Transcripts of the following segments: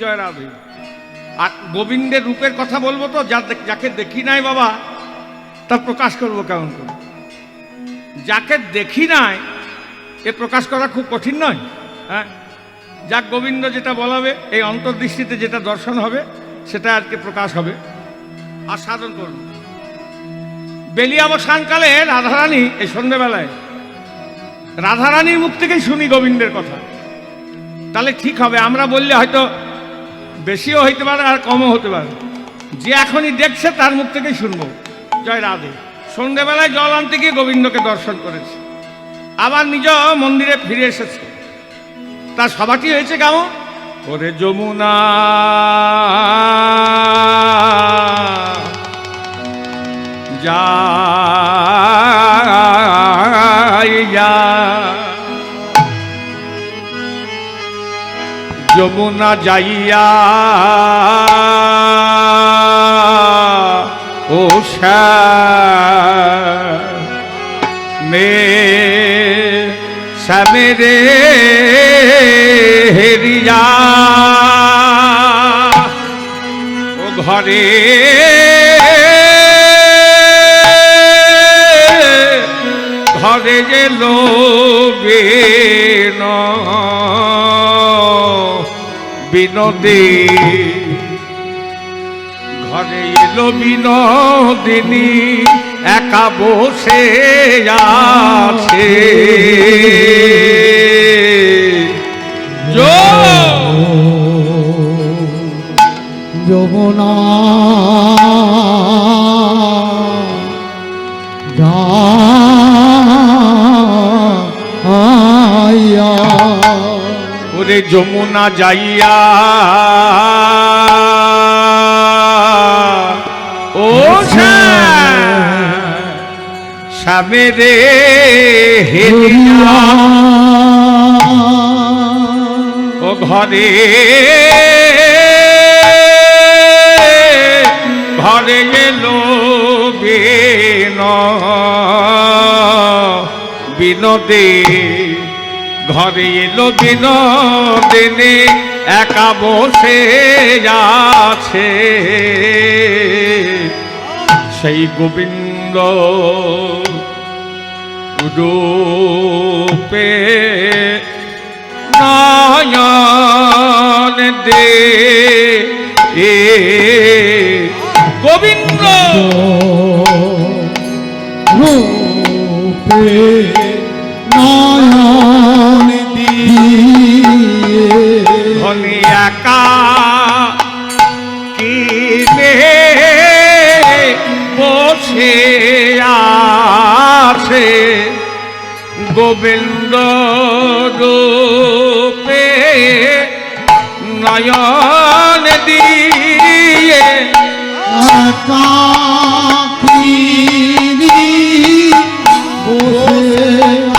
জয় রাধে। আর গোবিন্দের রূপের কথা বলবো তো, যাকে দেখি নাই বাবা তা প্রকাশ করবো কেমন করে? যাকে দেখি নাই এ প্রকাশ করা খুব কঠিন নয়। হ্যাঁ, যাক গোবিন্দ যেটা বলাবে, এই অন্তর্দৃষ্টিতে যেটা দর্শন হবে সেটা আজকে প্রকাশ হবে। আর সাধন করব বেলিয়াবসানকালে রাধারানী, এই সন্ধ্যেবেলায় রাধারানীর মুখ থেকেই শুনি গোবিন্দের কথা, তাহলে ঠিক হবে। আমরা বললে হয়তো বেশিও হইতে পারে আর কমও হতে পারে। যে এখনই দেখছে তার মুখ থেকেই শুনবো। জয় রাধে। সন্ধ্যেবেলায় জল আনতে গিয়ে গোবিন্দকে দর্শন করেছে, আবার নিজ মন্দিরে ফিরে এসেছে। তার সভাটি হয়েছে কেমন? ওরে যমুনা যাইয়া, যমুনা যাইয়া ও শ্যামে রে হেরিয়া ও ঘরে ঘরে যে লোবে বিনোদী, ঘরে এলো বিনোদিনী একা বসে আছে। যমুনা যাইয়া, ওরে যমুনা যাইয়া ও শ্যামে রে হেরিয়া ও ঘরে ঘরে এলো বিনোদে, ঘরে এলো বিনোদিনী একা বসে আছে। সেই গোবিন্দ রূপে নয়ন দে, গোবিন্দ রূপে নয়ন দিয়ে ধনী একা কিনে বসে আছে। গোবিন্দ রূপে নয়ন দিয়ে একাকিনী বসে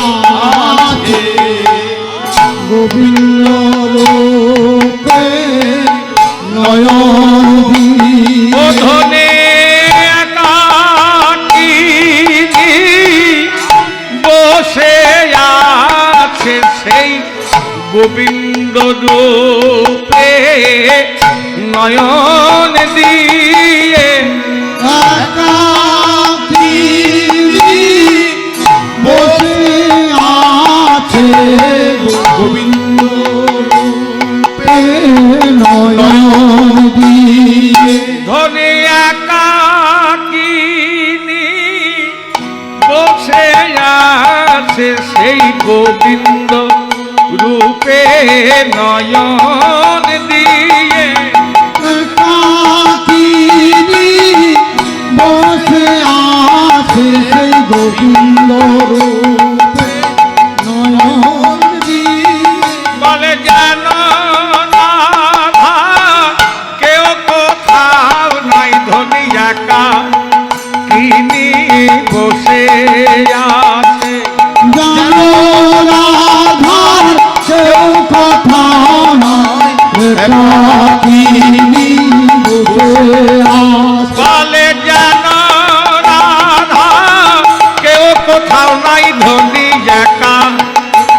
আছে। গোবিন্দ রূপে নয়ন দিয়ে ধনে একাকিনী বসে আছে। সেই গোবিন্দ রূপে নয়ন দিয়ে একাকিনী বসে আছে। গোবিন্দ রূপে নয়ন দিয়ে ধনে একাকিনী বসে আছে। সেই গোবিন্দ রূপে নয়ন দিয়ে একাকিনী বসে আছে। সেই গোবিন্দ রূপে নয়ন দিয়ে বলে যেন রাধা কেউ কোথাও নাই, ধনী একা কিনি বসে আছে। জানো রাধার কেউ কথা নয়, একাকিনী বসে আছে। বলে যেন রাধা কেউ কোথাও নাই, ধনী একা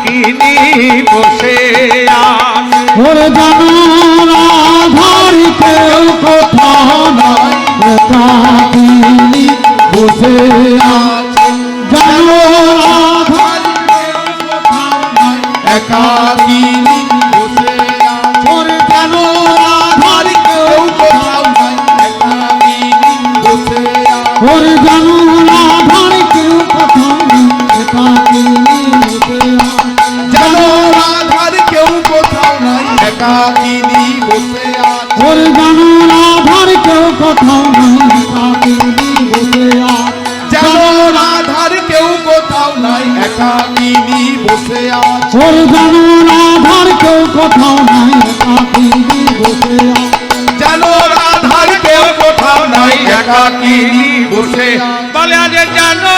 কিনি বসে আছে। ওরে জানো বসে আছে জানো রাধার একাকিনী বসে আছে ওরে জানো রাধার কেউ কোথাও নাই একাকিনী বসে আছে ওরে জানো রাধার কেউ কোথাও নেই একাকিনী বসে আছে জানো রাধার কেউ কোথাও নাই একাকিনী বসে আছে ওরে জানো রাধার কেউ কোথাও নেই একাকিনী বসে আছে জানো রাধার কেউ কোথাও নাই একাকিনী বসে আছে ওরে জানো রাধার কেউ কোথাও নাই একাকিনী বসে আছে জানো রাধার কেউ কোথাও নাই একাকিনী বসে আছে বলে আজ জানো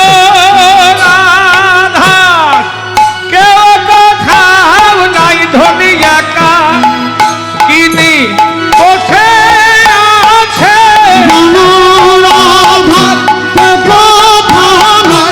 রাধার কেউ কোথাও নাই ধনী একা কিনি বসে আছে জানো রাধার কেউ কোথাও নাই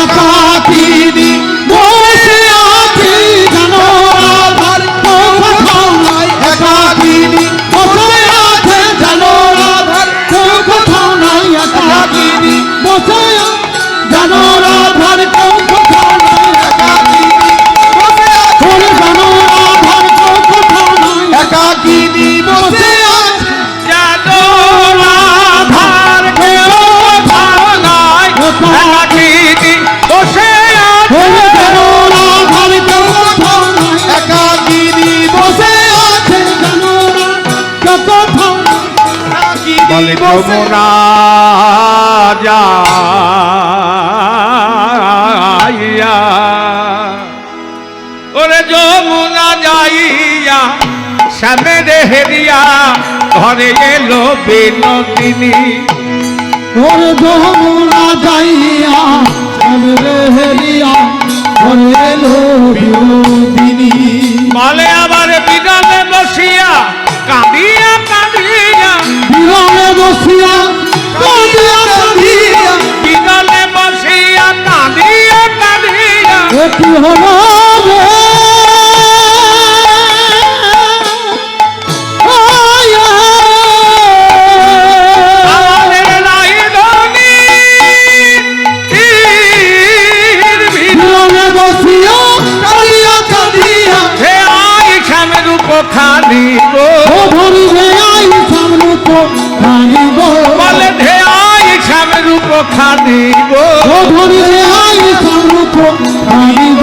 একাকিনী বসে আছে জানো রাধার কেউ কোথাও নাই একাকিনী বসে আছে জানো রাধার কেউ কোথাও নাই একাকিনী বসে আছে জানো রাধার কেউ কোথাও নাই একাকিনী বসে আছে ওরে জানো রাধার কেউ কোথাও নাই একাকিনী বসে আছে জানো রাধার কেউ কোথাও নাই একাকিনী বসে আছে ওরে জানো রাধার কেউ কোথাও নাই একাকিনী বসে আছে জানো রাধার কেউ কোথাও নাই একাকিনী বলে বসে যমুনা যাইয়া ওরে যমুনা যাইয়া শ্যামের হেরিয়া ঘরে এলো বিনোদিনী ওরে যমুনা যাইয়া সামনে হেরিয়া ওরে এলো বিনোদিনী বলে আবার বিনালে বসিয়া কাঁদিয়া কাঁদিয়া বিরলে বসিয়া কাঁদিয়া কাঁদিয়া বিনালে বসিয়া কাঁদিয়া কাঁদিয়া একটি হলো রে আমাদের রাইধনী বিরলে বসিয়া কাঁদিয়া কাঁদিয়া হে আই শ্যামের উপখানি গো ও ধরিবে আই সামনে তো খানিব বলে ধে আই শ্যামের উপখানি গো ও ধরিবে আই সামনে তো খানিব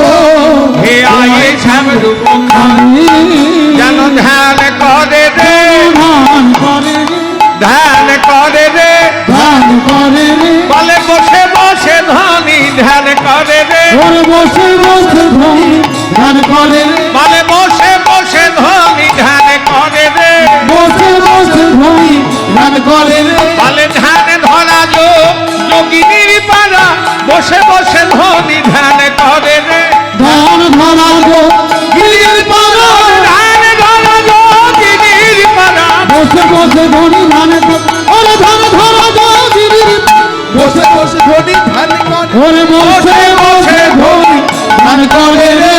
হে আই শ্যামের উপখানি যেন ধ্যান করে রে ধান করে রে ধ্যান করে রে ধান করে রে বলে বসে বসে ধনী ধ্যান করে রে ওরে বসে বসে ধরি ধান করে রে বলে বসে বসে ধনী ধ্যান করে রে বসে বসে ধরি ধান করে রে বলে ধ্যান ধরা যোগিনীর পাড়া বসে বসে ধনী ধ্যান করে রে ধান ধরা গো গিরির পাড়া ধ্যান ধরা যোগিনীর পাড়া বসে বসে ধরি ধান করে ওরে ধান ধরা গো গিরির বসে বসে ধনী ধ্যান করে ওরে বসে বসে ধরি ধান করে রে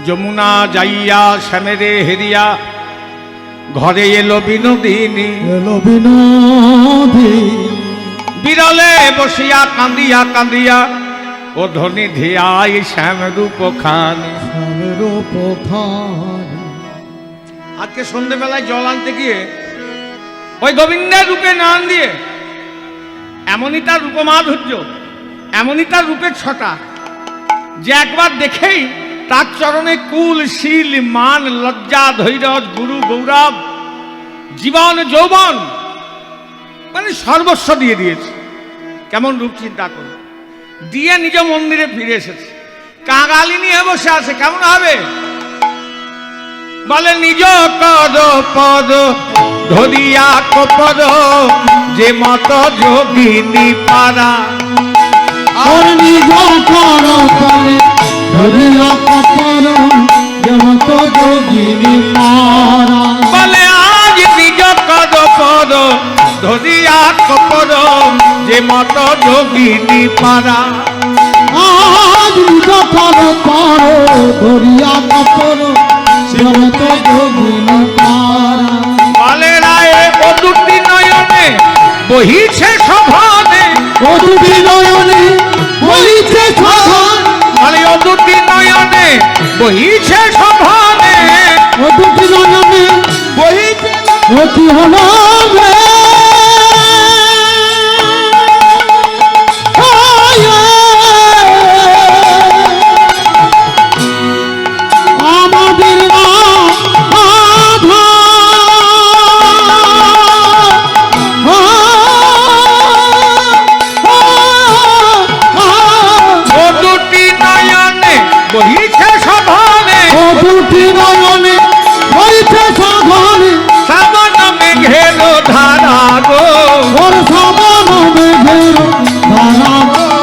যমুনা যাইয়া শ্যামেরে হেরিয়া ঘরে এলো বিনোদিনী এলো বিনোদী বিরলে বসিয়া কান্দিয়া কান্দিয়া ও ধনী ধিয়াই শ্যাম রূপ খানি সামের পোখারি আজকে সন্ধ্যেবেলায় জল আনতে গিয়ে ওই গোবিন্দের রূপে নাম দিয়ে এমনই তার রূপমাধুর্য, এমনই তার রূপের ছটা যে একবার দেখেই তার চরণে কুল শীল মান লজ্জা ধৈর্য গুরু গৌরব জীবন যৌবন মানে সর্বস্ব দিয়ে দিয়েছে। কেমন রূপ চিন্তা করুন, দিয়ে নিজ মন্দিরে ফিরে এসেছে, কাঙালি নিয়ে বসে আছে, কেমন হবে? বলে নিজ পদ পদ ধরিয়া কপদ যে মত যোগিনী পারা আর নিজ কর করে ধরিয়া কপর যমত যোগিনী পারা বলে আজ নিজ পদ পদ ধরিয়া কপদ যে মত যোগিনী পারা আজ নিজ কর কর ধরিয়া কপর যমত যোগিনী পারা বলে রায় ও দুটি নয়নে বহিছে শোভনে, ও দুটি নয়নে বহিছে শোভন, বলে ও দুটি নয়নে বহিছে শোভনে, ও দুটি নয়নে বহিছে ও কি হলো রে? আমাদের ও দুটি নয়নে বহিছে শোভনে, ও দুটি নয়নে বহিছে শোভনে, শ্রাবণ মেঘের ধারা গো, ওর শ্রাবণ মেঘের ধারা,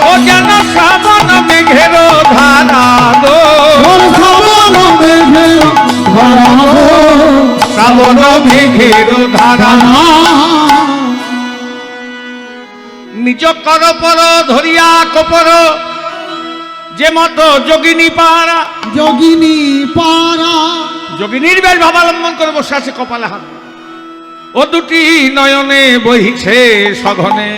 ও যেন শ্রাবণ মেঘের ধারা গো, ওর শ্রাবণ মেঘের ধারা, শ্রাবণ মেঘের ধারা। নিজ কর পর ধরিয়া কপর, যে মত যোগিনী পারা, যোগিনী পারা, যোগিনীর বেশ ভাবালম্বন করে বসে আছে কপালে হাত, ও দুটি নয়নে বহিছে সঘনে,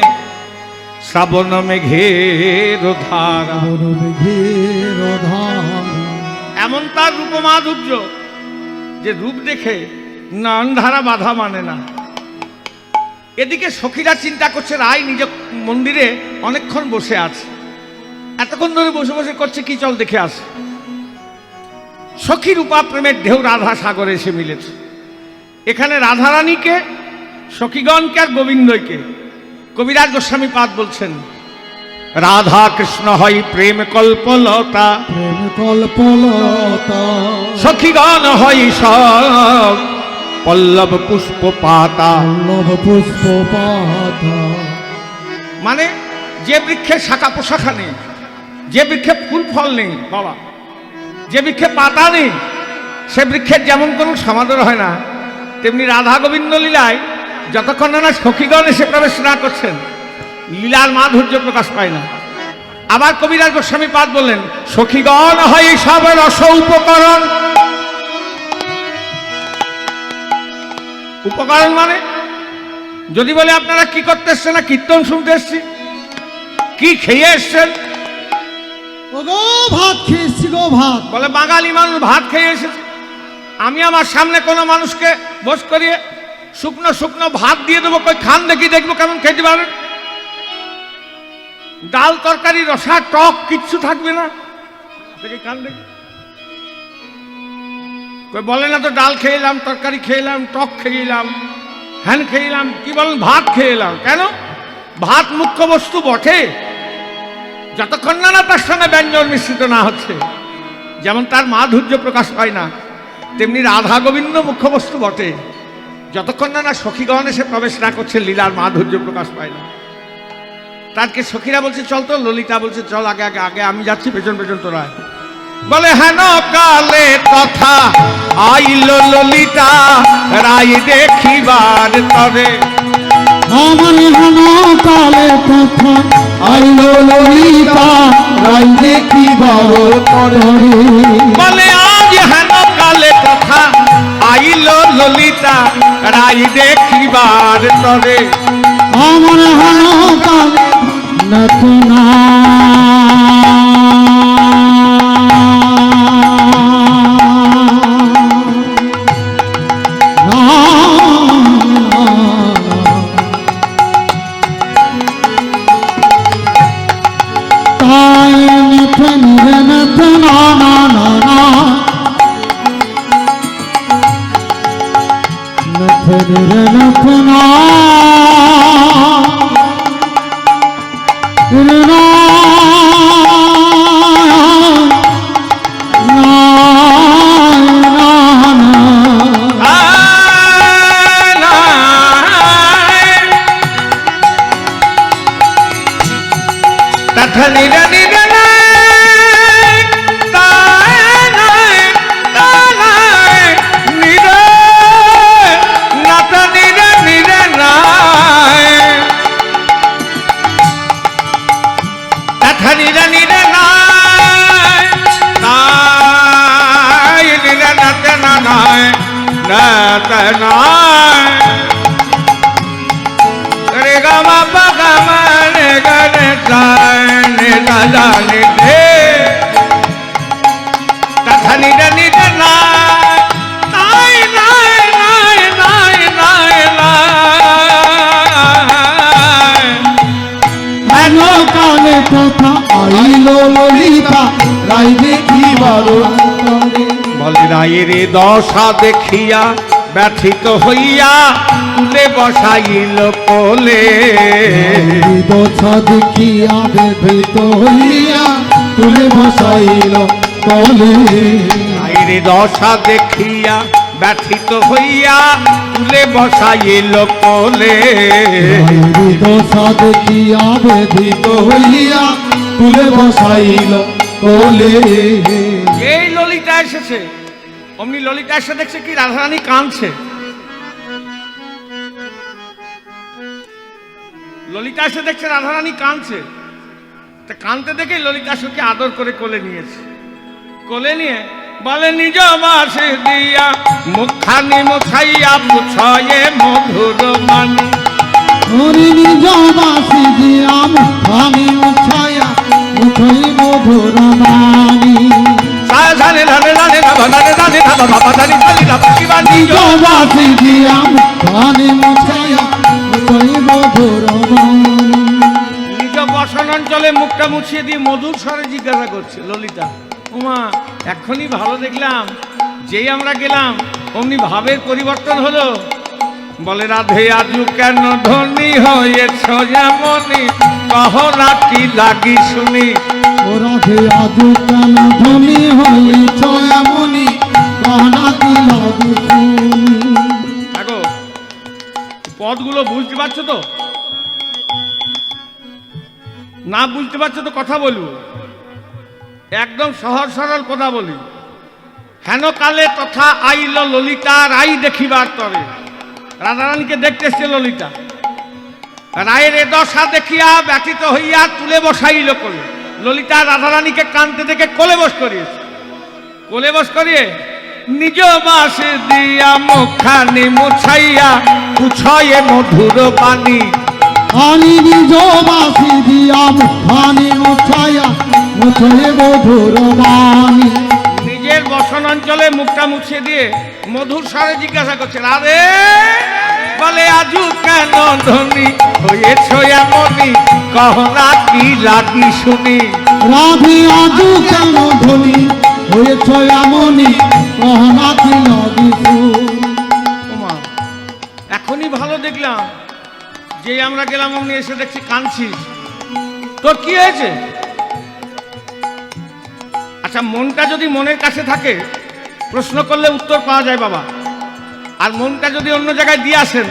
শ্রাবণ মেঘের ধারা। ওর মেঘের ধারা, এমন তার রূপমাধুর্য যে রূপ দেখে নয়ন ধারা বাধা মানে না। এদিকে সখীরা চিন্তা করছে রায় নিজ মন্দিরে অনেকক্ষণ বসে আছে, এতক্ষণ ধরে বসে বসে করছে কি, চল দেখে আসে। সখী রূপা প্রেমের ঢেউ রাধা সাগরে এসে মিলেছে। এখানে রাধারানীকে, সখীগণকে আর গোবিন্দকে কবিরাজ গোস্বামী পাদ বলছেন, রাধা কৃষ্ণ হয় প্রেম কল্পলতা, প্রেম কল্পলতা, সখীগণ হয় সব পল্লব পুষ্প পাতা। পল্লব পুষ্প পাতা, মানে যে বৃক্ষের শাখা পোশাখা নেই, যে বৃক্ষে ফুল ফল নেই বাবা, যে বৃক্ষে পাতা নেই, সে বৃক্ষের যেমন কোনো সমাদর হয় না, তেমনি রাধা গোবিন্দ লীলায় যতক্ষণ না সখীগণ এসে প্রবেশ না করছেন, লীলার মাধুর্য প্রকাশ পায় না। আবার কবিরাজ গোস্বামী পাদ বললেন, সখীগণ হয় সব রস উপকরণ। উপকরণ মানে যদি বলে আপনারা কি করতে এসছেন, না কীর্তন শুনতে এসছি, কি খেয়ে এসছেন, ও গো ভাত খেয়েছি গো ভাত, বলে বাঙালি মানুষ ভাত খেয়ে এসেছে। আমি আমার সামনে কোনো মানুষকে বস করিয়ে শুকনো শুকনো ভাত দিয়ে দেবো, কই খান দেখি, দেখবো কেমন খেতে পারেন। ডাল তরকারি রসা টক কিচ্ছু থাকবে না, দেখি খান দেখি। কই বলে না তো ডাল খেয়েলাম, তরকারি খেয়েলাম, টক খেয়েলাম, হ্যান খেয়েলাম, কি বলেন ভাত খেয়েলাম। কেন? ভাত মুখ্য বস্তু বটে, যতক্ষণ না না তার সঙ্গে ব্যঞ্জন মিশ্রিত না হচ্ছে, যেমন তার মাধুর্য প্রকাশ পায় না, তেমনি রাধা গোবিন্দ মুখ্য বস্তু বটে, যতক্ষণ না না সখীগণ এসে প্রবেশ না করছে লীলার মাধুর্য প্রকাশ পায় না। তারকে সখীরা বলছে চল তো, ললিতা বলছে চল আগে আগে আগে, আমি যাচ্ছি পেছন পেছন তোরা। বলে হেন কালে কথা আইল ললিতা, রায় দেখিবার তরে, আমার হেন কালে কথা আইল ললিতা, রাই দেখিবার তরে, বলে আজ হেন কালে কথা আইল ললিতা, রায় দেখিবার তরে। আমার হেন কালে নতুনা জানে জানে রে তাখানি জানি না নাই নাই নাই নাই নাই নাই হেন কালে কথা আইল ললিতা রাই দেখিবার অন্তরে বলে রায়ের দশা দেখিয়া ব্যথিত হইয়া তুলে বসাইল কোলে দশা দেখিয়া ব্যথিত হইয়া তুলে বসাইল তলে রায়ের দশা দেখিয়া ব্যথিত হইয়া তুলে বসাইল কোলে দশা দেখিয়া ব্যথিত হইয়া তুলে বসাইল তলে এই ললিতা এসেছে অমনি ললিতা এসে দেখছে কি রাধারানী কাঁদছে ললিতা এসে দেখছে রাধারানী কাঁদছে তা কাঁদতে দেখে ললিতা সুখে আদর করে কোলে নিয়েছে কোলে নিয়ে বলে নিজ বাসে দিয়া মুখখানি মুছাইয়া পুছয়ে মধুর বাণী হরি নিজ বাসি দিয়া মুখানি মুছায়া মুখই মধুর বাণী সায় ধানে ধানে ধানে ধানে ধানে ধানে ধানে বাবা ধানে ধানে ধানে নিজ বাসি দিয়া মুখানি মুছায়া মুখই মধুর বাণী নিজ বসন অঞ্চলে মুখটা মুছিয়ে দিয়ে মধুর স্বরে জিজ্ঞাসা করছে ললিতা উমা এক্ষুনি ভালো দেখলাম যেই আমরা গেলাম অমনি ভাবের পরিবর্তন হলো বলে রাধে আজু কেন ধনী হয়েছ যেমনি কহরা কি লাগি শুনি ও রাধে আজু কেন ধনী হইছ এমনি গহনা কি লাগি শুনি দেখো পদগুলো বুঝতে পারছো তো না বুঝতে পারছো তো কথা বলবো একদম সহজ সরল কথা বলি হেন কালে তথা আইল ললিতা রাই দেখিবার তরে রাধারানীকে দেখতে এসছে ললিতা রায়ের এ দশা দেখিয়া ব্যথিত হইয়া তুলে বসাইল কোলে ললিতা রাধারানীকে কানতে দেখে কোলে বস করিয়েছে কোলে বস করিয়ে নিজ বাসে দিয়া মুখানি মুছাইয়া পুছয়ে মধুর বাণী আনি নিজ বাসি দিয়া মুখানি মুছায়া মুখে মধুর বাণী নিজের বসন অঞ্চলে মুখটা মুছিয়ে দিয়ে মধুর স্বরে জিজ্ঞাসা করছে রাধে বলে আজু কেন ধনী হয়েছ এমনি কহনা কি লাগি শুনি রাধে আজু কেন ধনী হয়েছ এমনি গহনা কি লাগি শুনি ওমা এখনই ভালো দেখলাম যে আমরা গেলাম অমনি এসে দেখছি কাঁদছিস তোর কি হয়েছে আচ্ছা মনটা যদি মনের কাছে থাকে প্রশ্ন করলে উত্তর পাওয়া যায় বাবা আর মনটা যদি অন্য জায়গায় দিয়ে আসেন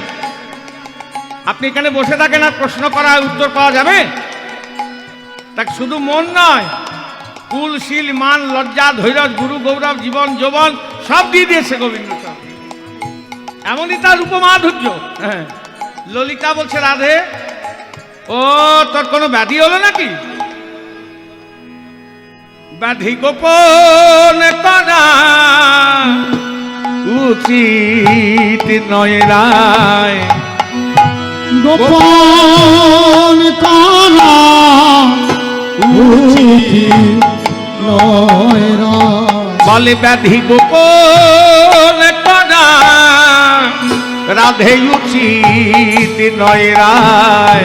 আপনি এখানে বসে থাকেন আর প্রশ্ন করা উত্তর পাওয়া যাবে তা শুধু মন নয় কুল শিল মান লজ্জা ধৈর্য গুরু গৌরব জীবন যৌবন সব দিয়ে দিয়েছে গোবিন্দ সব এমনই তার উপমাধুর্য হ্যাঁ ললিতা বলছে রাধে ও তোর কোনো ব্যাধি হলো নাকি ব্যাধি গোপন করা উচিত নয় রায় গোপন করা উচিত নয় রা বলে ব্যাধি গোপন করা রাধে উচিত নয় রায়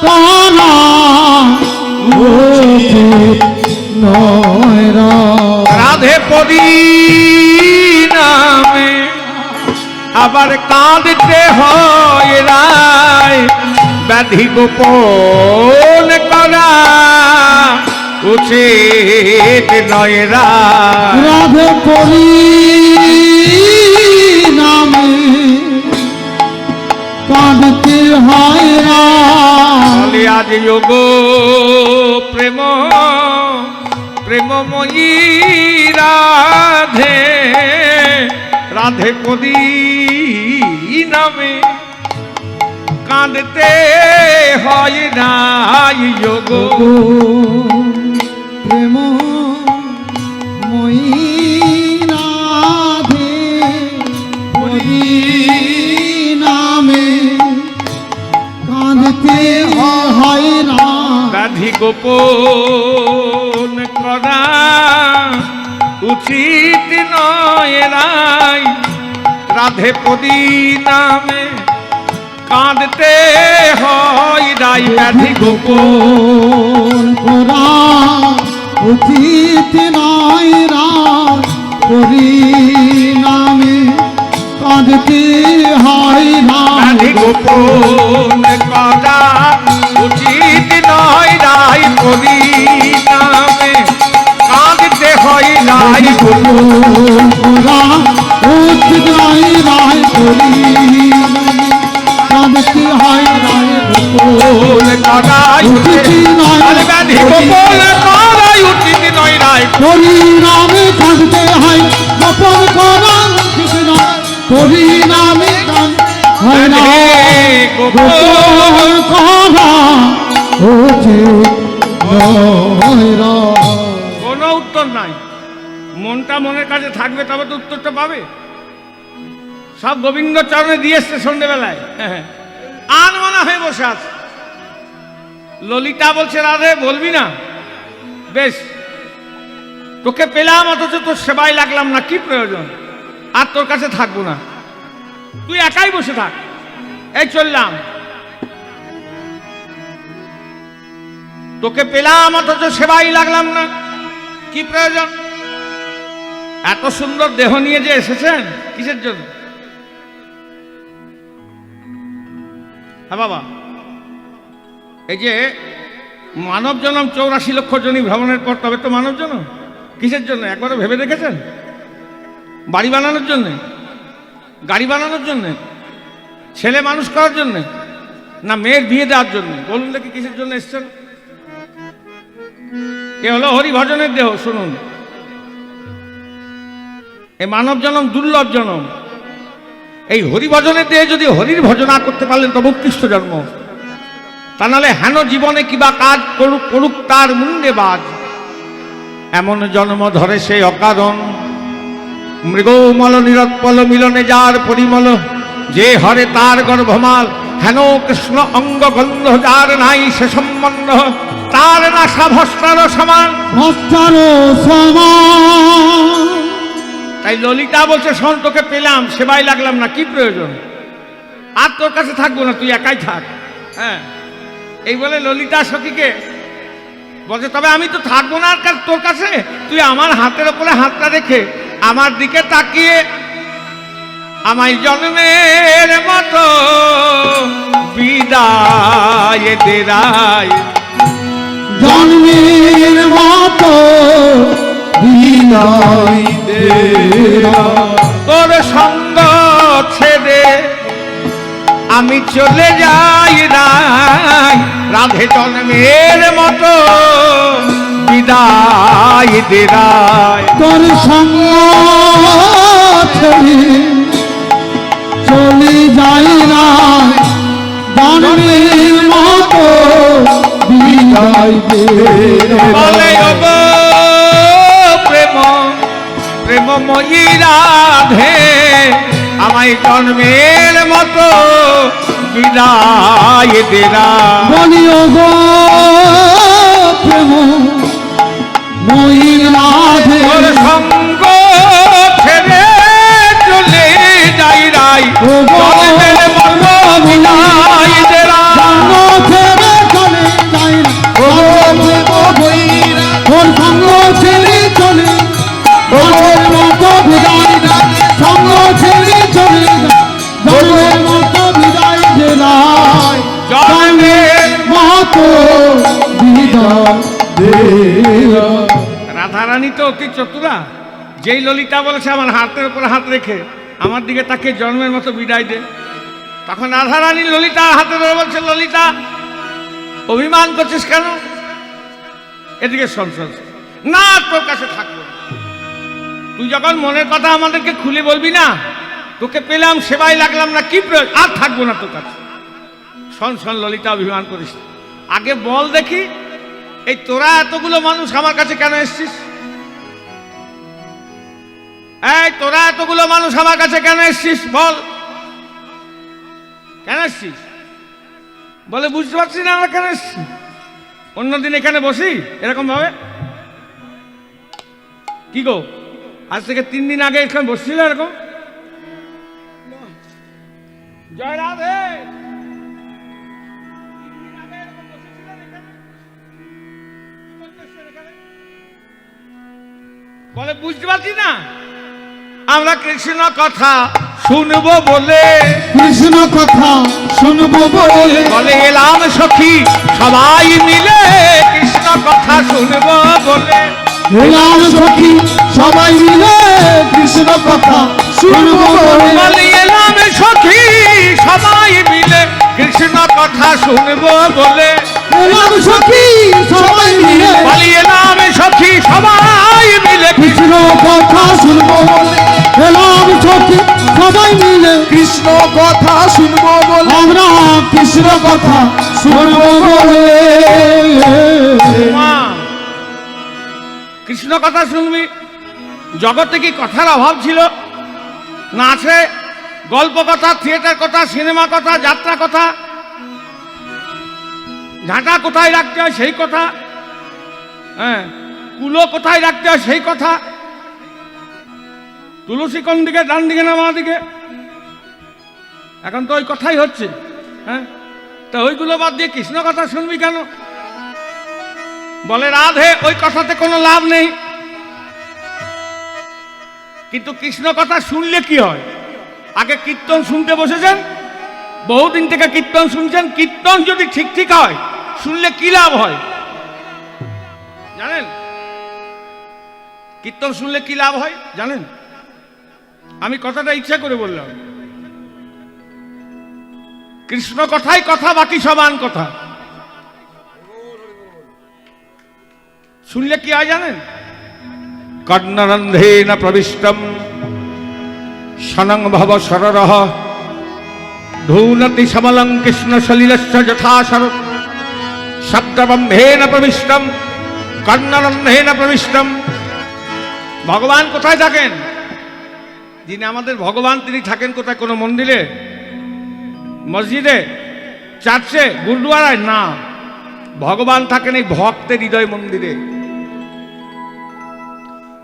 করা উচিত নয় রা রাধে পরি নামে আবার কাঁদতে হয় রায় ব্যাধি গোপন করা উচিত নয় রায় রাধে পরি নামে কাঁদতে হয় রা বলে আজ যোগ প্রেম প্রেমময়ী রাধে রাধে পদি নামে কাঁদতে হয় না যোগ প্রেম মই রাধে পরি নামে কাঁদতে ব্যাধি গোপন করা উচিত নয় রাই, রাধে পদী নামে কাঁদতে হয় রাই। ব্যাধি গোপন করা উচিত নয় রায়, পরিণামে কাঁদতে হয় ব্যাধি রায়। গোপন করা উচিত নয় রাই, পদী নামে কাঁদতে হয় রাই। গোপন করা উচিত নয় রায়, পরিণামে কাঁদতে হয় রায়। গোপন করাই উচিত নয়, ব্যাধি গোপন করাই উচিত নয় রাই। পরিণামে কাঁদতে হয়, গোপন করা উচিত নয়, পরিণামে কাঁদতে হয় না। গোপন করা উচিত নয় রায়। কোনো উত্তর নাই। মনটা মনের কাছে থাকবে তবে তো উত্তরটা পাবে। সব গোবিন্দ চরণে দিয়ে এসছে সন্ধ্যেবেলায়, আর মনে হয়ে বসে আছে। ললিতা বলছে রাধে বলবি না? বেশ, তোকে পেলাম অথচ তোর সেবাই লাগলাম না, কি প্রয়োজন? আর তোর কাছে থাকবো না, তুই একাই বসে থাক। এই চললাম। তোকে পেলাম অথচ সেবাই লাগলাম না, কি প্রয়োজন? এত সুন্দর দেহ নিয়ে যে এসেছেন কিসের জন্য? হ্যাঁ বাবা, এই যে মানব জন্ম 84 লক্ষ জনী ভ্রমণের পর তবে তো মানব জন্ম। কিসের জন্য একবারও ভেবে দেখেছেন? বাড়ি বানানোর জন্য, গাড়ি বানানোর জন্য, ছেলে মানুষ করার জন্য, না মেয়ের বিয়ে দেওয়ার জন্য? বলুন দেখি কিসের জন্য এসছেন? এ হলো হরিভজনের দেহ। শুনুন, এই মানব জন্ম দুর্লভ জন্ম। এই হরিভজনের দেহে যদি হরির ভজনা করতে পারলেন তবে উৎকৃষ্ট জন্ম। তা নাহলে হেন জীবনে কিবা কাজ করুক করুক তার মুন্ডে বাজ। এমন জন্ম ধরে সেই অকারণ, মৃগমল নিরৎপল মিলনে যার পরিমল, যে হরে তার গর্ভমাল। হেন কৃষ্ণ অঙ্গ গন্ধ যার নাই সে সম্বন্ধ, তার নাশা ভস্তার সমান। ভস্তারও সমান। তাই ললিতা বলছে শোন, তোকে পেলাম সেবাই লাগলাম না, কি প্রয়োজন? আর তোর কাছে থাকবো না, তুই একাই থাক। হ্যাঁ, এই বলে ললিতা সখীকে বলছে তবে আমি তো থাকবো না আর তোর কাছে। তুই আমার হাতের ওপরে হাতটা রেখে আমার দিকে তাকিয়ে আমায় জন্মের মতো বিদায় দে রায়। জন্মের মতো বিদায় দে রায়। তোর সঙ্গ ছেড়ে আমি চলে যাই রায়, রাধে জন্মের মতো বিদায় দে রায়। তোর সঙ্গ ছেড়ে চলে যাই রায়, জন্মের মতো বিদায় দে বলে রায়। ওগো প্রেম প্রেমময়ী রাধে, আমায় জন্মের মতো বিদায় দে রায়। বলি ওগো প্রেম মই রাধে, তোর সঙ্গ ছেড়ে চলে যাই রাই, ওগো জন্মের মতো বিদায় দে রায়। সঙ্গ ছেড়ে চলে যাই না, তোর সঙ্গ ছেড়ে চলে জন্মের মতো বিদায় দে, সঙ্গ ছেড়ে চলে জন্মের মতো বিদায় দে রায়, জন্মের মতো বিদায় দে রায়। রাধারানী তো অতি চতুরা। যেই ললিতা বলেছে আমার হাতের উপর হাত রেখে আমার দিকে তাকে জন্মের মতো বিদায় দে, তখন রাধারানী ললিতা হাতে ধরে বলছে ললিতা অভিমান করছিস কেন? এদিকে শোন শোন, না তোর কাছে থাকবো না। তুই যখন মনের কথা আমাদেরকে খুলে বলবি না, তোকে পেলাম সেবাই লাগলাম না, কি প্রয়োজন? আর থাকবো না তোর কাছে। শোন শোন ললিতা, অভিমান করিস না। আগে বল দেখি, এই তোরা এতগুলো মানুষ আমার কাছে কেন এসছিস? এই তোরা এতগুলো মানুষ আমার কাছে কেন এসছিস বল, কেন এসছিস? বলে বুঝতে পারছি না আমরা কেন এসছি। অন্যদিন এখানে বসি এরকম ভাবে? কি গো, আজ থেকে 3 দিন আগে এখানে বসছিল এরকম? জয় রাধে। 3 দিন আগে এরকম বসেছিলেন এখানে? কি করতেছেন এখানে? বলে বুঝতে পারছি না, আমরা কৃষ্ণ কথা শুনবো বলে, কৃষ্ণ কথা শুনবো বলে বলে এলাম সখী সবাই মিলে, কৃষ্ণ কথা শুনবো বলে, এলাম সখী সবাই মিলে কৃষ্ণ কথা শুনবো বলে বলে এলাম সখী সবাই মিলে, কৃষ্ণ কথা শুনবো বলে, এলাম সখী সবাই মিলে বলে এলাম সখী সবাই মিলে, কৃষ্ণ কথা শুনবো বলে এলাম সখী সবাই মিলে কৃষ্ণ কথা শুনবো বলে আমরা কৃষ্ণ কথা শুনবো বলে মা, কৃষ্ণ কথা শুনবি? জগতে কি কথার অভাব ছিল? না আছে গল্প কথা, থিয়েটার কথা, সিনেমা কথা, যাত্রা কথা, ঝাঁটা কোথায় রাখতে হয় সেই কথা, হ্যাঁ, কুলো কোথায় রাখতে হয় সেই কথা, তুলসী কোন দিকে, ডান দিকে না বাঁ দিকে, এখন তো ওই কথাই হচ্ছে। হ্যাঁ, তা ওইগুলো বাদ দিয়ে কৃষ্ণ কথা শুনবি কেন? বলে রাধে ওই কথাতে কোনো লাভ নেই। কিন্তু কৃষ্ণ কথা শুনলে কি হয়? আগে কীর্তন শুনতে বসেছেন, বহুদিন থেকে কীর্তন শুনছেন, কীর্তন যদি ঠিক ঠিক হয় শুনলে কি লাভ হয় জানেন? কীর্তন শুনলে কি লাভ হয় জানেন? আমি কথাটা ইচ্ছা করে বললাম। কৃষ্ণ কথাই কথা, বাকি সমান কথা। শুনলে কি হয় জানেন? কর্ণরন্ধেন প্রবিষ্টম শনং ভব সররহ ধূনতি সমলং কৃষ্ণ সলিলস্য যথা শরৎ শব্দবম্ভেন প্রবিষ্টম কর্ণরন্ধেন প্রবিষ্টম। ভগবান কোথায় থাকেন? যিনি আমাদের ভগবান তিনি থাকেন কোথায়? কোনো মন্দিরে, মসজিদে, চার্চে, গুরুদুয়ারায় না। ভগবান থাকেন এই ভক্তের হৃদয় মন্দিরে।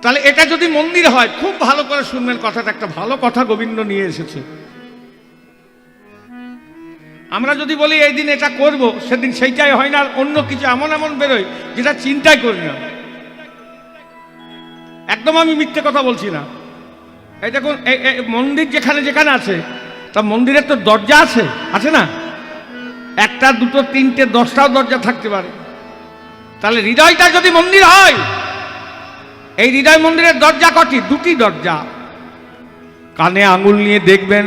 তাহলে এটা যদি মন্দির হয়, খুব ভালো করে শুনবেন কথাটা, একটা ভালো কথা গোবিন্দ নিয়ে এসেছে। আমরা যদি বলি এই দিন এটা করব, সেদিন সেইটাই হয় না, আর অন্য কিছু এমন এমন বেরোয় যেটা চিন্তাই করি না। একদম আমি মিথ্যে কথা বলছি না। এই দেখুন, মন্দির যেখানে যেখানে আছে, তা মন্দিরের তো দরজা আছে, আছে না? 1টা 2টো 3টে 10টাও দরজা থাকতে পারে। তাহলে হৃদয়টা যদি মন্দির হয়, এই হৃদয় মন্দিরের দরজা কটি? 2টি দরজা। কানে আঙুল নিয়ে দেখবেন,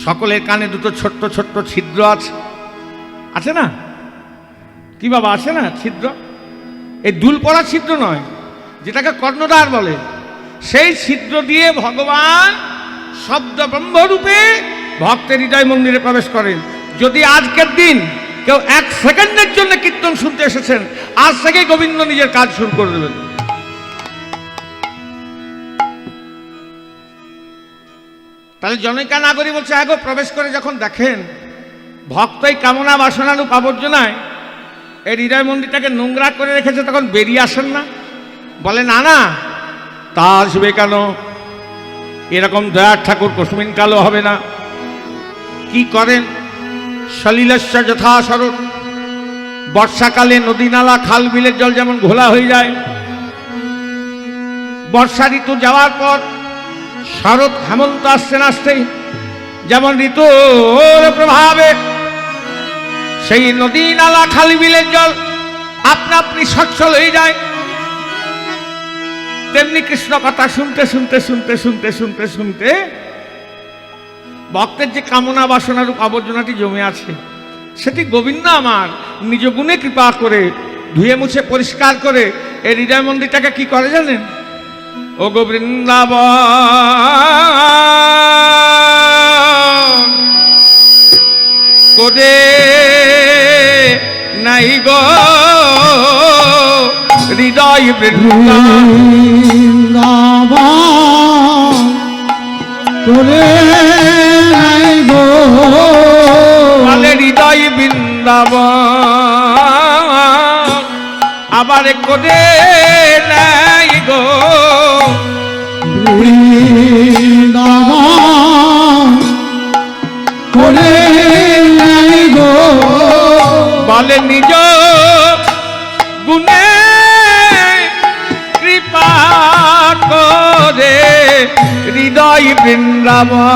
সকলের কানে 2টো ছোট্ট ছোট্ট ছিদ্র আছে, আছে না? কি বাবা, আছে না ছিদ্র? এই দুল পড়া ছিদ্র নয়, যেটাকে কর্ণদ্বার বলে, সেই ছিদ্র দিয়ে ভগবান শব্দ ব্রহ্মরূপে ভক্তের হৃদয় মন্দিরে প্রবেশ করেন। যদি আজকের দিন কেউ 1 সেকেন্ডের জন্য কীর্তন শুনতে এসেছেন, আজ থেকেই গোবিন্দ নিজের কাজ শুরু করে দেবেন। তাহলে জনৈকা নাগরী বলছে, আগো প্রবেশ করে যখন দেখেন ভক্তই কামনা বাসনারূপ আবর্জনায় এই হৃদয় মন্দিরটাকে নোংরা করে রেখেছে, তখন বেরিয়ে আসেন না? বলে না না, তা আসবে কেন? এরকম দয়ার ঠাকুর কসমিন কালো হবে না। কি করেন? সলিলস্য যথা শরৎ। বর্ষাকালে নদী নালা খাল বিলের জল যেমন ঘোলা হয়ে যায়, বর্ষা ঋতু যাওয়ার পর শরৎ হেমন্ত আসতে না আসতেই যেমন ঋতুর প্রভাবে সেই নদী নালা খাল বিলের জল আপনা আপনি সচ্ছল হয়ে যায়, তেমনি কৃষ্ণ কথা শুনতে শুনতে শুনতে শুনতে শুনতে শুনতে ভক্তের যে কামনা বাসনারূপ আবর্জনাটি জমে আছে, সেটি গোবিন্দ আমার নিজ গুণে কৃপা করে ধুয়ে মুছে পরিষ্কার করে এই হৃদয় মন্দিরটাকে কি করে জানেন? ও গো বৃন্দাবন করে নাই গো হৃদয় বৃন্দাবন করে নাই গো বলে হৃদয় বৃন্দাবন বৃন্দাবন আবার করে নাই গো বৃন্দাবন করে নাই গো বলে নিজ গুণে কৃপা করে হৃদয় বৃন্দাবন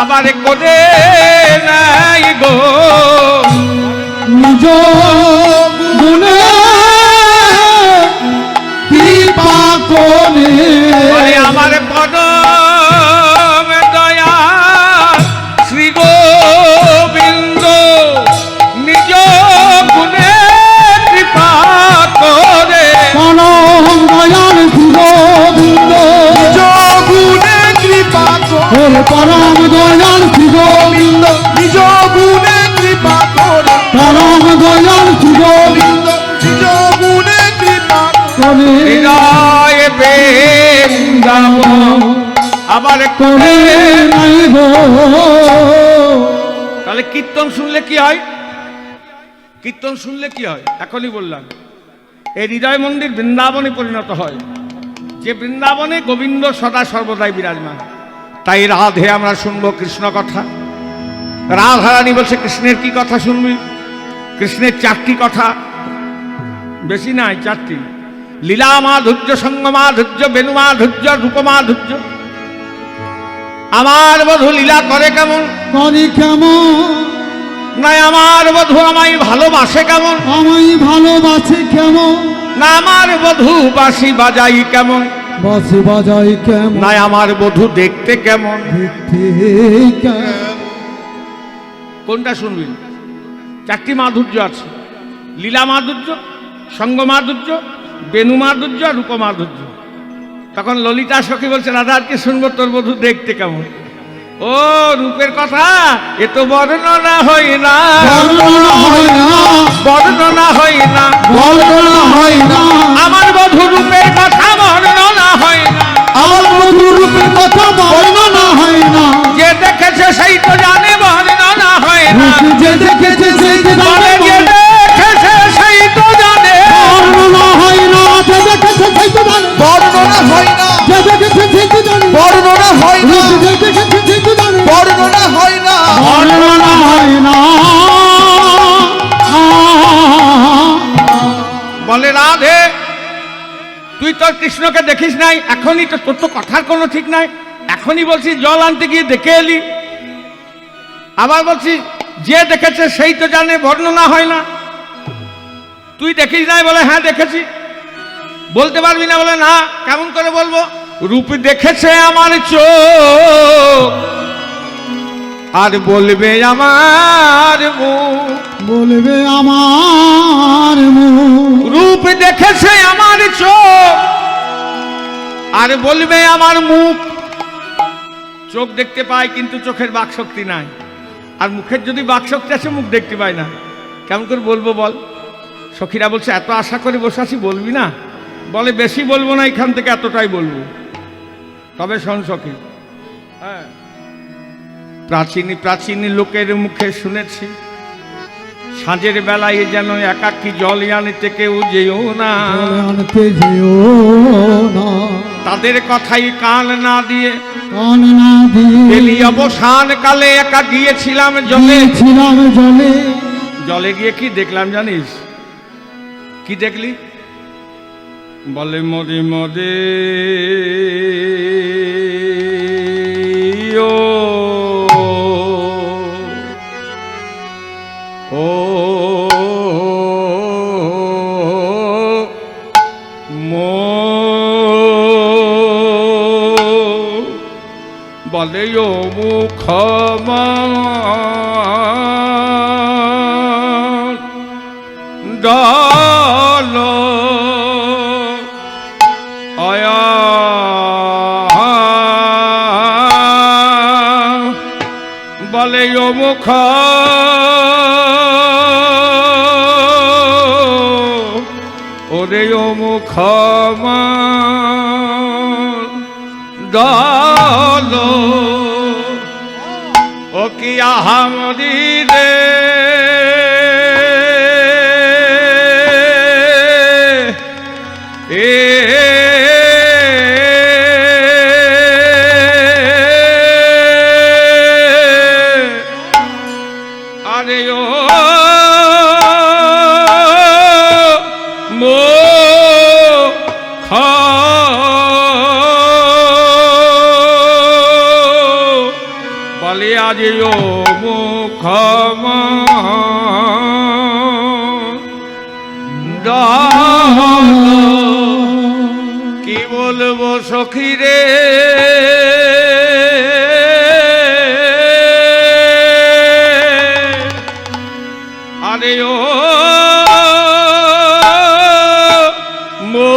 আবার করে নাই গো নিজ গুণে কৃপা করে বলে আমার পরম দয়া শ্রী গোবিন্দ নিজ গুণে কৃপা করে পরম দয়াল শ্রী গোবিন্দ নিজ গুণে কৃপা করে পরম দয়াল শ্রী গোবিন্দ নিজ গুণে কৃপা করে পরম দয়াল শ্রী গোবিন্দ নিজ গুণে কৃপা করে হৃদয় বৃন্দাবন আবার করে নাই গো তাহলে কীর্তন শুনলে কি হয়? কীর্তন শুনলে কি হয় এখনই বললাম, এই হৃদয় মন্দির বৃন্দাবনে পরিণত হয়, যে বৃন্দাবনে গোবিন্দ সদা সর্বদাই বিরাজমান। তাই রাধে আমরা শুনবো কৃষ্ণ কথা। রাধারানী বলছে কৃষ্ণের কি কথা শুনবি? কৃষ্ণের 4টি কথা, বেশি নাই, 4টি। লীলা মাধুর্য, সঙ্গ মাধুর্য, বেণু মাধুর্য, রূপ মাধুর্য। আমার বধূ লীলা করে কেমন? করে কেমন না আমার বধূ আমায় ভালোবাসে কেমন? আমায় ভালোবাসে কেমন না আমার বধূ বাঁশি বাজাই কেমন? বাঁশি বাজাই কেমন না আমার বধূ দেখতে কেমন? দেখতে কেমন কোনটা শুনবি? 4টি মাধুর্য আছে, লীলা মাধুর্য, সঙ্গ মাধুর্য, বেণু মাধুর্য, রূপ মাধুর্য। তখন ললিতা সখী বলছে রাধা আর কি শুনবো, তোর বধূ দেখতে কেমন? ও রূপের কথা এ তো বর্ণনা হয় না, বর্ণনা হয় না বর্ণনা হয় না, বর্ণনা হয় না আমার বধূ রূপের কথা বর্ণনা হয় না। আমার বধূ রূপের কথা বর্ণনা হয় না যে দেখেছে সেই তো জানে বর্ণনা হয় না। রূপ যে দেখেছে সেই যে বলে জানে যে দেখেছে সেই তো জানে বর্ণনা হয় না যে দেখেছে সেই তো জানে বর্ণনা হয় না যে দেখেছে সেই তো জানে বর্ণনা হয় না রূপ যে দেখেছে সেই তো জানে বর্ণনা হয় না বর্ণনা হয় না বলে রাধে তুই তোর কৃষ্ণকে দেখিস নাই, এখনই তো তোর তো কথার কোনো ঠিক নাই, এখনই বলছিস জল আনতে গিয়ে দেখে এলি, আবার বলছিস যে দেখেছে সেই তো জানে বর্ণনা হয় না। তুই দেখিস নাই? বলে হ্যাঁ দেখেছি। বলতে পারবি না? বলে না। কেমন করে বলবো? রূপ দেখেছে আমার চোখ আর বলবে আমার মুখ। বলবে আমার মুখ রূপ দেখেছে আমার চোখ আর বলবে আমার মুখ। চোখ দেখতে পায় কিন্তু চোখের বাকশক্তি নাই, আর মুখের যদি বাকশক্তি আছে মুখ দেখতে পায় না। কেমন করে বলবো বল? সখীরা বলছে এত আশা করে বসে আছি, বলবি না? বলে বেশি বলবো না, এখান থেকে এতটাই বলবো। তবে শোন সখী, হ্যাঁ, প্রাচীনী লোকের মুখে শুনেছি সাঁঝের বেলায় যেন একাকী জল আনতে কেউ যেও না, আনতে যেও না তাদের কথাই কান না দিয়ে কান না দিয়ে এলি অবসান কালে একা গিয়েছিলাম জলে। ছিলাম জলে জলে গিয়ে কি দেখলাম জানিস? কি দেখলি? বলে মদে মদে ও বলে ও মুখ দল আয়া বলে ও মুখ ওরে ও মুখ দল ও কি আহামদির আরে ও মো বলে আজ ও মুখ কি বলবো সখী রে আরে ও মো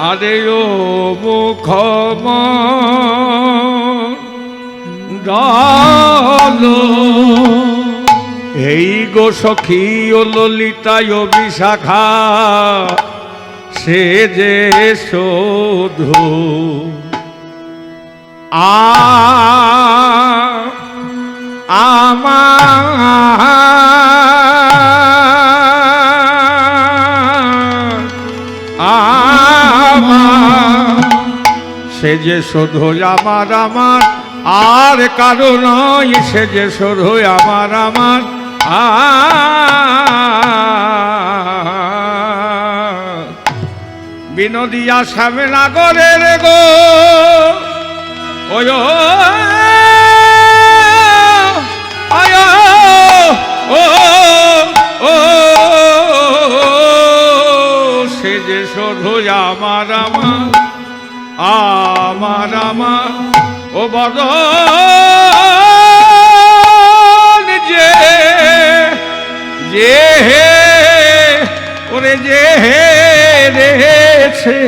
আরে ও মুখ এই গো সখী ও ললিতা ও বিশাখা সে যে শোধু সে যে শুধু আমার আমার আর কারো নয় সে যে শুধু আমার আমার বিনোদিয়া শ্যামে নাগরের গো ওয় ও সে যে শুধু আমার আমার আমার আমার ও বদন যে হে ওরে যে হে রেছে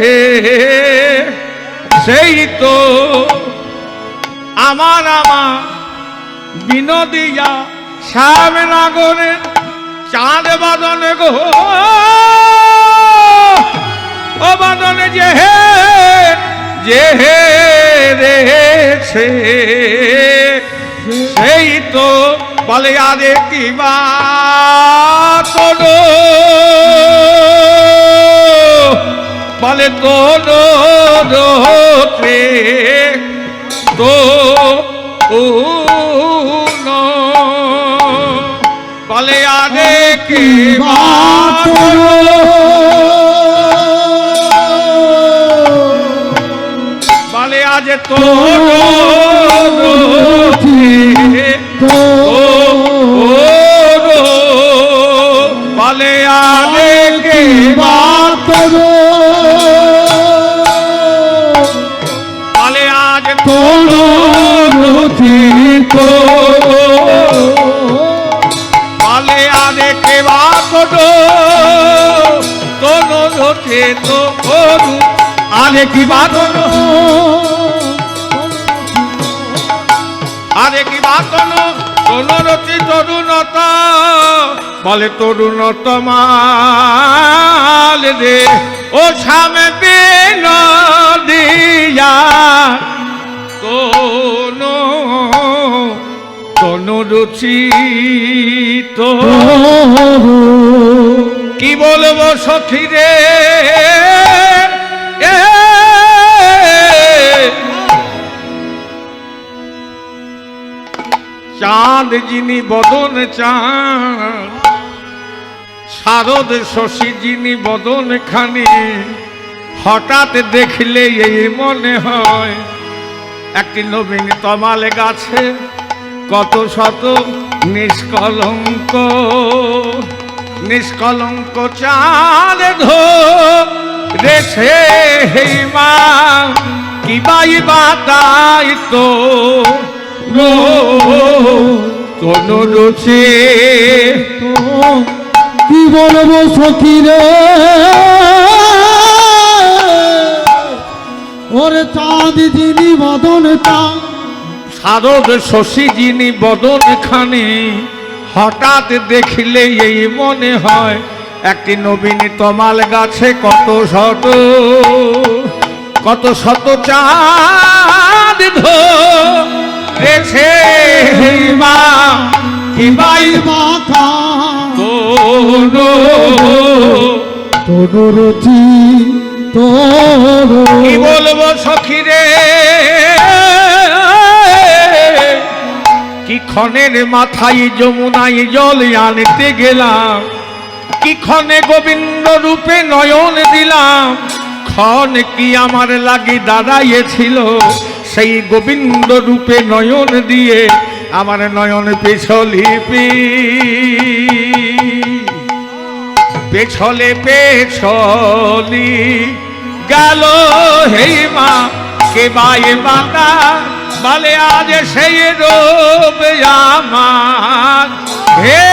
সেই তো আমার আমার বিনোদিয়া শ্যাম নাগরে চাঁদ বাদনে গো ও বাদনে যে হে রেছে সেই তো বলে আরে কি বাতন বলে তোলো রোতে তো বলে আরে কি বাতন বলে আজ তোলো বলে আরে কি বাতন বলে আজ তোলো বলে আরে কে বাতন তোলো রথে তো আরে কি বাতন আরে কি বাতন তরুণতি তরুণতা বলে তরুণত মাল রে ও সামে বিনোদিয়া তনু রুচি তো কি বলবো সখী রে চাঁদ যিনি বদন চাঁদ শারদ শশী যিনি বদন খানি হঠাৎ দেখলে এই মনে হয় একটি নবীন তমাল গাছে কত শত নিষ্কলঙ্ক নিষ্কলঙ্ক চাঁদ ধরেছে মা কি বাই বাতাই তো তনু রুচি কি বলবো সখী রে ওরে চাঁদ যিনি বদন চাঁদ শারদ শশী যিনি বদন খানি হঠাৎ দেখিলে এই মনে হয় একটি নবীন তমাল গাছে কত শত চাঁদ ধরেছে মা কি বাই তনু রুচি তোর কি বলবো সখী রে, কি ক্ষণের মাথায় যমুনায় জল আনতে গেলাম, কি ক্ষণে গোবিন্দ রূপে নয়ন দিলাম, ক্ষণ কি আমার লাগি দাঁড়াইয়েছিল, সেই গোবিন্দ রূপে নয়ন দিয়ে আমার নয়ন পেছলিপি পেছলে পেছলি গেল হে মা কে বায়ে বাতা বলে আজ সেই রূপ আমার হে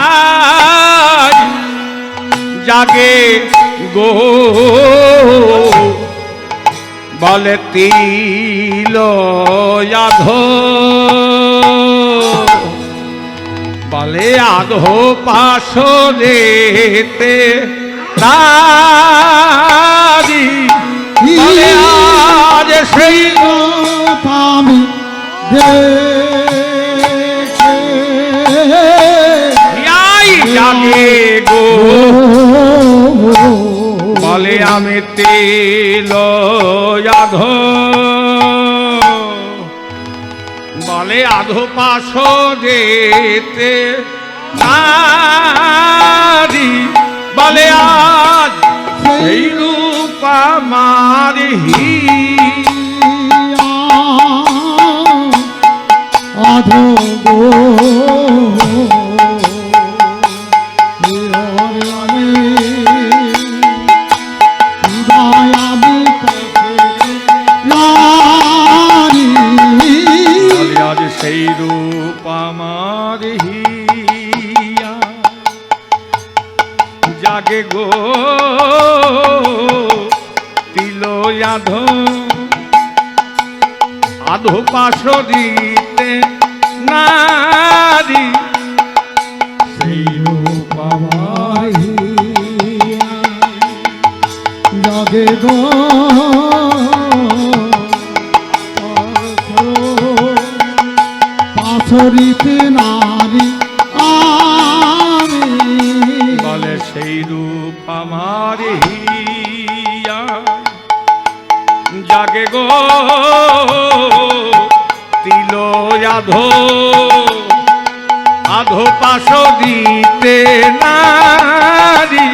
আজ জাগে গো বলে তিল আধো বলে আধো পাশরেতে তারি বলে আজ সেই আমি জাগে গো বলে আমি তেল আধো বলে আধো পাশরেতে তারি বলে আজ সেই রূপ আমার আধো গো আজ সেই রূপ আমার হিয়া জাগে গো তিল আধো আধো পাশরিতে নারী সেই রূপ আমার জাগে গো পাশরিতে নারী আমি বলে সেই রূপ আমার হিয়া জাগে গো তিল আধো আধো পাশরিতে নারী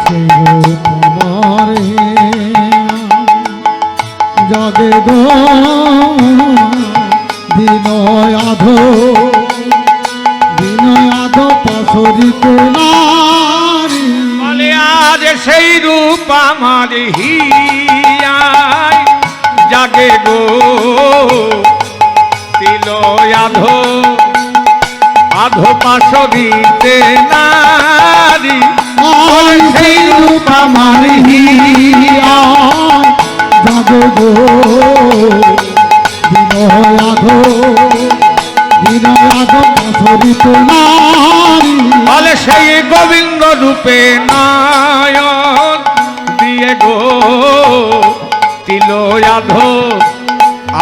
সেই রূপ আমার জাগে গো বিনয় আধো পাশরিতে নারী বলে আজ সেই রূপ আমার হিয়ায় জাগে গো তিল আধো আধো পাশরিতে নারী আই সেই রূপ আমার হিয়ায় জাগে গো বিনয় আধো পাশরিতে নারী বলে সেই গোবিন্দ রূপে নয়ন দিয়ে গো তিল আধো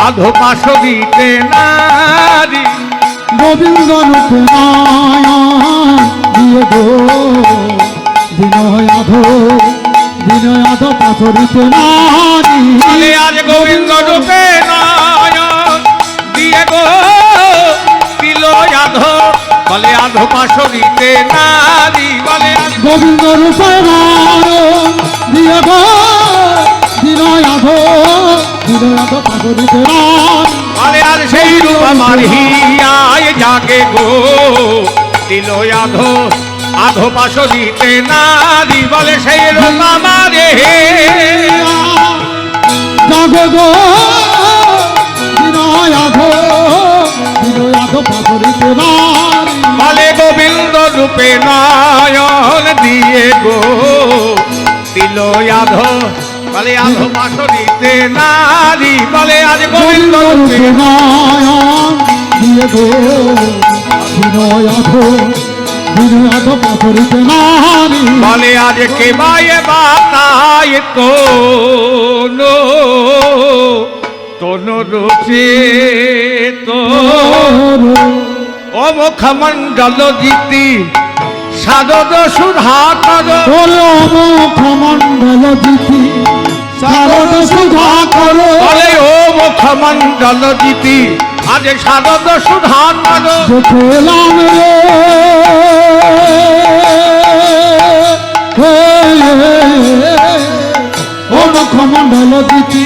আধো পাশরিতে নারী গোবিন্দ রূপে নয়ন দিয়ে গো বিনয় আধো পাশরিতে নারী বলে আজ গোবিন্দ রূপে নয়ন দিয়ে গো তিল আধো বলে আধো পাশরিতে নারী বলে আজ গোবিন্দ রূপে নয়ন দিয়ে গো বিনয় আধো পাশরিতে নারী বলে আজ সেই রূপ আমার হিয়ায় জাগে গো তিল আধো আধো পাশরিতে নারী বলে সেই রূপ আমার জাগে গো বিনয় আধো পাশরিতে নারী বলে গোবিন্দ রূপে নয়ন দিয়ে গো তিল আধো বলে আধো পাশরিতে নারী বলে আজ গোবিন্দ রূপে নয়ন দিয়ে গো বিনয় আধো পাশরিতে নারী বলে আজ কে বায়ে বাতায় তোনো রূপে তো ও মুখমণ্ডল জিতি সারদ সুধাকর ওরে অমুখ মণ্ডল জিতি শারদ সুধাকর বলে ও মুখমণ্ডল জিতি আজ সারদ সুধাকর দেখলাম রে ও মুখ মণ্ডল জিতি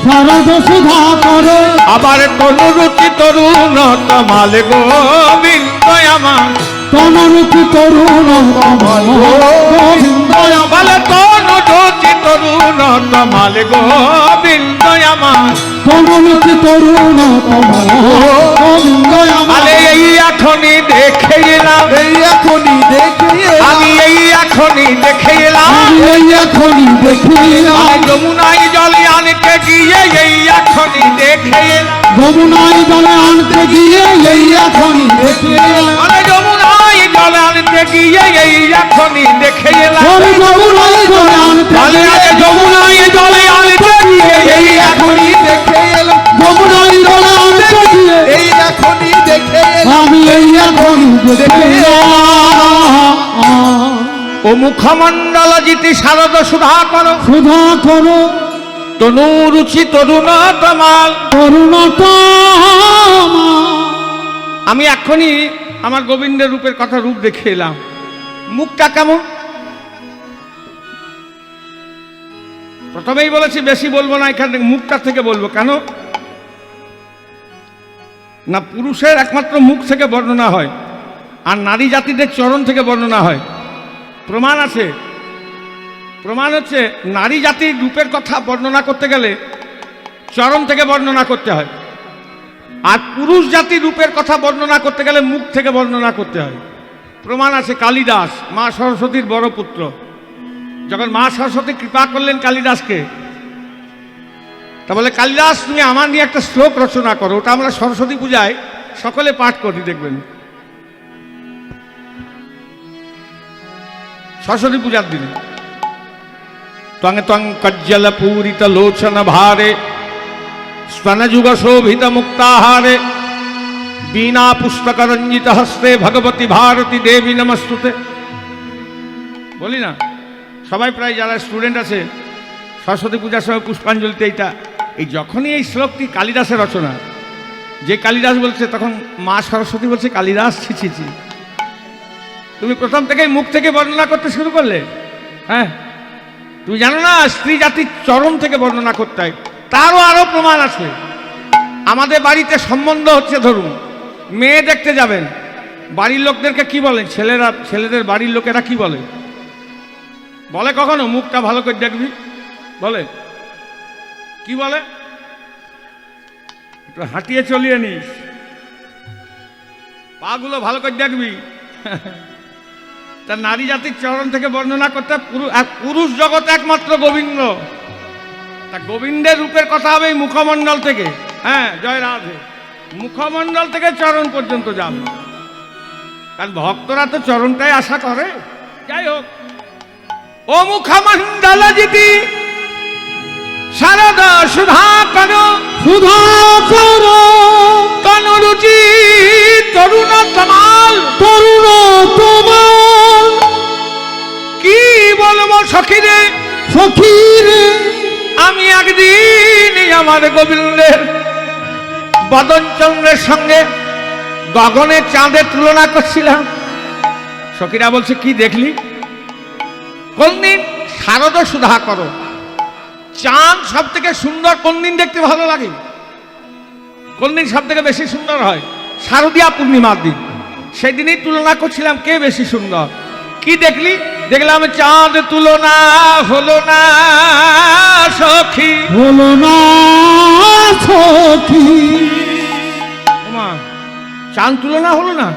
শারদ সুধাকর আবার তনুরুচি তরুণ তমাল গোবিন্দ আমার তনরূপী তরুণ কমল গোবিন্দ বলে তনুরুচি তরুণ তমাল গোবিন্দ আমার তনরূপী তরুণ কমল গোবিন্দ আরে এই এখনই দেখে এলাম এই এখনই দেখে আমি এই এখনই দেখে এলাম এই এখনই দেখিলাম আমি যমুনায় জলে আনতে গিয়ে এই এখনই দেখে এলাম যমুনায় জলে আনতে গিয়ে এই এখনই দেখিলাম আমি যমুনায় জলে আনতে গিয়ে এই এখনই দেখে এলাম আমি যমুনায় জলে আনতে বলে আগে যমুনায় জলে আনতে গিয়ে এই এখনই দেখে এলাম যমুনায় জলে আনতে গিয়ে এই এখনই দেখে এলাম আমি এই এখনই দেখিলাম ও মুখমণ্ডল জিতি শারদ সুধাকর সুধা করো তনুরুচি তরুণ তমাল করুণতা আমি এখনই আমার গোবিন্দের রূপের কথা রূপ দেখে এলাম মুখটা কেমন প্রথমেই বলেছি বেশি বলবো না, এখান থেকে মুখটা থেকে বলবো। কেন না, পুরুষের একমাত্র মুখ থেকে বর্ণনা হয় আর নারী জাতিদের চরণ থেকে বর্ণনা হয়। প্রমাণ আছে, প্রমাণ হচ্ছে নারী জাতির রূপের কথা বর্ণনা করতে গেলে চরণ থেকে বর্ণনা করতে হয়, আর পুরুষ জাতির রূপের কথা বর্ণনা করতে গেলে মুখ থেকে বর্ণনা করতে হয়। প্রমাণ আছে, কালিদাস মা সরস্বতীর বড় পুত্র, যখন মা সরস্বতী কৃপা করলেন কালিদাসকে, তা বলে কালিদাস তুমি আমার নিয়ে একটা শ্লোক রচনা করো, ওটা আমরা সরস্বতী পূজায় সকলে পাঠ করি, দেখবেন সরস্বতী পূজার দিনে। ত্বং ত্বং কজ্জল পূরিত লোচন ভারে স্তনযুগ শোভিত মুক্তাহারে বীণা পুস্তক রঞ্জিত হস্তে ভগবতী ভারতী দেবী নমস্তুতে। বলি না, সবাই প্রায় যারা স্টুডেন্ট আছে সরস্বতী পূজার সময় পুষ্পাঞ্জলিতে এই যখনই এই শ্লোকটি কালিদাসের রচনা, যে কালিদাস বলছে, তখন মা সরস্বতী বলছে কালিদাস ছি ছি ছি, তুমি প্রথম থেকেই মুখ থেকে বর্ণনা করতে শুরু করলে। হ্যাঁ, তুমি জানো না স্ত্রী জাতির চরণ থেকে বর্ণনা করতে হয়। তারও আরো প্রমাণ আছে। আমাদের বাড়িতে সম্বন্ধ হচ্ছে, ধরুন মেয়ে দেখতে যাবেন, বাড়ির লোকদেরকে কি বলেন? ছেলেদের বাড়ির লোকেরা কি বলে? বলে কখনো মুখটা ভালো করে দেখবি? বলে কি বলে? একটু হাঁটিয়ে চলিয়ে নিস, পাগুলো ভালো করে দেখবি। তা নারী জাতির চরণ থেকে বর্ণনা করতে পুরুষ জগৎ একমাত্র গোবিন্দ, তা গোবিন্দের রূপের কথা হবে এই মুখমণ্ডল থেকে। হ্যাঁ, জয় রাধে। মুখমণ্ডল থেকে চরণ পর্যন্ত যাবে, কারণ ভক্তরা তো চরণটাই আশা করে। যাই হোক, ও মুখমণ্ডল জিতি শারদ সুধাকর সুধাকর তনুরুচি তরুণ তমাল তরুণ তোমার কি বলবো সখীরে সখীরে, আমি একদিন আমার গোবিন্দের বদন চন্দ্রের সঙ্গে গগনের চাঁদের তুলনা করছিলাম। সখীরা বলছে কি দেখলি? কোন দিন? শারদ সুধাকর। চাঁদ সব থেকে সুন্দর কোন দিন দেখতে ভালো লাগে? কোন দিন সব থেকে বেশি সুন্দর হয়? শারদীয়া পূর্ণিমার দিন। সেই দিনই তুলনা করছিলাম কে বেশি সুন্দর। কি দেখলি? দেখলাম চাঁদ তুলনা হলো না সখী, হলো না সখী। ওমা, চাঁদ তুলনা হলো না?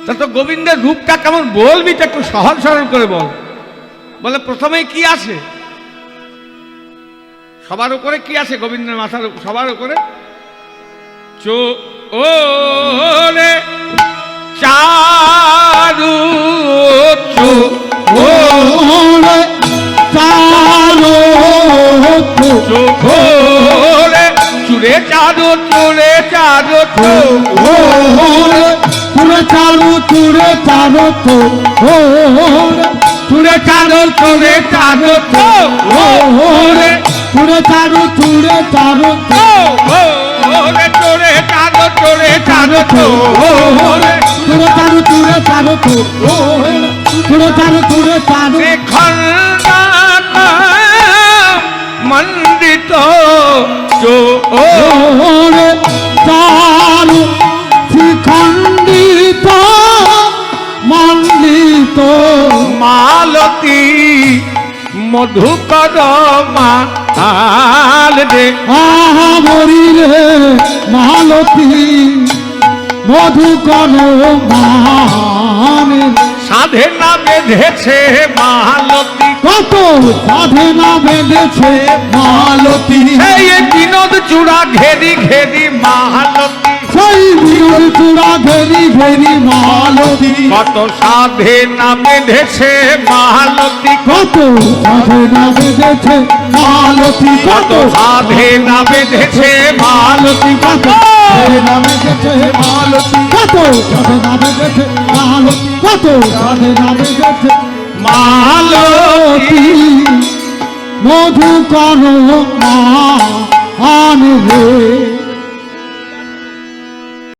তা তো গোবিন্দের রূপটা কেমন বলবি তো একটু সহজ সরল করে বল। বলে প্রথমেই কি আছে? সবার উপরে কি আছে? গোবিন্দের মাথার সবার উপরে রে চারু ওরে চারো চোখরে চুরে চারু চুরে চারু ওরে চুরে চারু তো ও রে চুরে চারো চুরে চারো তো ও রে চুরে চারু তো ও রে চুরে চারো তো ও রে চুরে চারু তো ও রে চুরে চারু খন্ডা মন্ডিত চো ও রে চারু শিখণ্ডিত মণ্ডিত মালতী মধুকর মাল রে আহা মরি রে মালতী মধুকর মানে সাধনা বেঁধেছে মালতী কত সাধনা বেঁধেছে মালতী এই বিনোদ চূড়া ঘেরি ঘেরি মালতী সেই বিনোদ চূড়া ঘেরি ঘেরি মালতী কত সাধনা বেঁধেছে মালতী কত সাধনা বেঁধেছে মালতী কত সাধনা বেঁধেছে মালতী কত সাধনা বেঁধেছে মালতী কত সাধনা বেঁধেছে মালতী কত সাধনা বেঁধেছে মালতী মধুকর মান রে